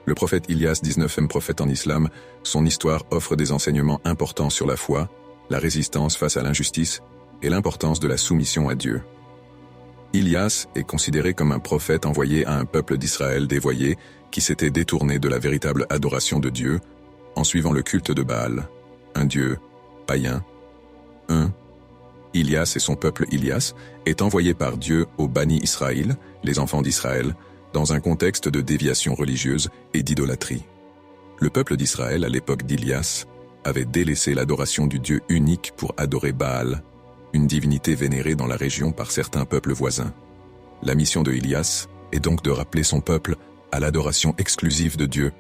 Le prophète Ilyas, 19e prophète en islam, son histoire offre des enseignements importants sur la foi, la résistance face à l'injustice et l'importance de la soumission à Dieu. Ilyas est considéré comme un prophète envoyé à un peuple d'Israël dévoyé qui s'était détourné de la véritable adoration de Dieu en suivant le culte de Baal, un dieu païen. 1. Ilyas et son peuple Ilyas est envoyé par Dieu aux Bani Israël, les enfants d'Israël, dans un contexte de déviation religieuse et d'idolâtrie. Le peuple d'Israël, à l'époque d'Ilyas, avait délaissé l'adoration du Dieu unique pour adorer Baal, une divinité vénérée dans la région par certains peuples voisins. La mission de Ilyas est donc de rappeler son peuple à l'adoration exclusive de Dieu,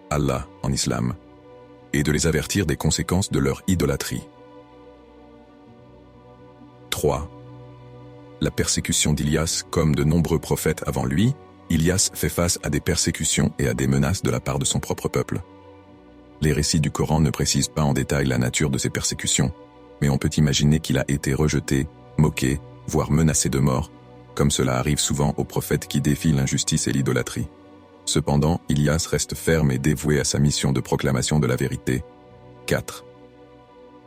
Allah en islam, et de les avertir des conséquences de leur idolâtrie. 3. La persécution d'Ilyas, comme de nombreux prophètes avant lui, Ilyas fait face à des persécutions et à des menaces de la part de son propre peuple. Les récits du Coran ne précisent pas en détail la nature de ces persécutions, mais on peut imaginer qu'il a été rejeté, moqué, voire menacé de mort, comme cela arrive souvent aux prophètes qui défient l'injustice et l'idolâtrie. Cependant, Ilyas reste ferme et dévoué à sa mission de proclamation de la vérité. 4.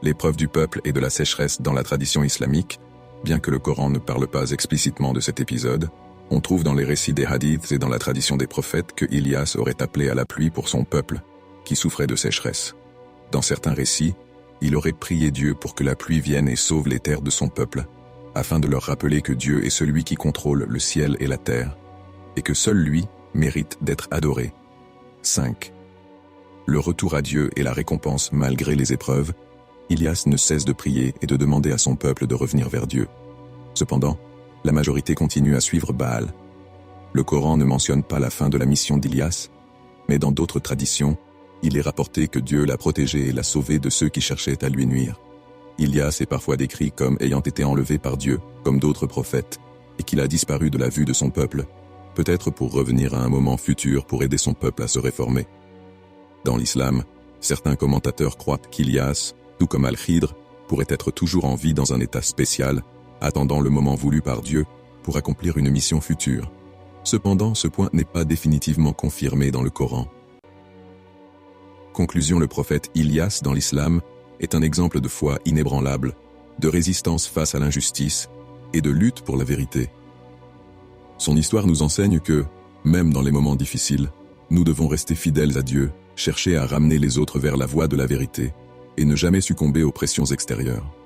L'épreuve du peuple et de la sécheresse dans la tradition islamique, bien que le Coran ne parle pas explicitement de cet épisode, on trouve dans les récits des hadiths et dans la tradition des prophètes que Ilyas aurait appelé à la pluie pour son peuple, qui souffrait de sécheresse. Dans certains récits, il aurait prié Dieu pour que la pluie vienne et sauve les terres de son peuple, afin de leur rappeler que Dieu est celui qui contrôle le ciel et la terre, et que seul lui mérite d'être adoré. 5. Le retour à Dieu et la récompense malgré les épreuves, Ilyas ne cesse de prier et de demander à son peuple de revenir vers Dieu. Cependant, la majorité continue à suivre Baal. Le Coran ne mentionne pas la fin de la mission d'Ilyas, mais dans d'autres traditions, il est rapporté que Dieu l'a protégé et l'a sauvé de ceux qui cherchaient à lui nuire. Ilyas est parfois décrit comme ayant été enlevé par Dieu, comme d'autres prophètes, et qu'il a disparu de la vue de son peuple, peut-être pour revenir à un moment futur pour aider son peuple à se réformer. Dans l'islam, certains commentateurs croient qu'Ilyas, tout comme Al-Khidr, pourrait être toujours en vie dans un état spécial, attendant le moment voulu par Dieu pour accomplir une mission future. Cependant, ce point n'est pas définitivement confirmé dans le Coran. Conclusion: le prophète Ilyas dans l'islam est un exemple de foi inébranlable, de résistance face à l'injustice et de lutte pour la vérité. Son histoire nous enseigne que, même dans les moments difficiles, nous devons rester fidèles à Dieu, chercher à ramener les autres vers la voie de la vérité et ne jamais succomber aux pressions extérieures.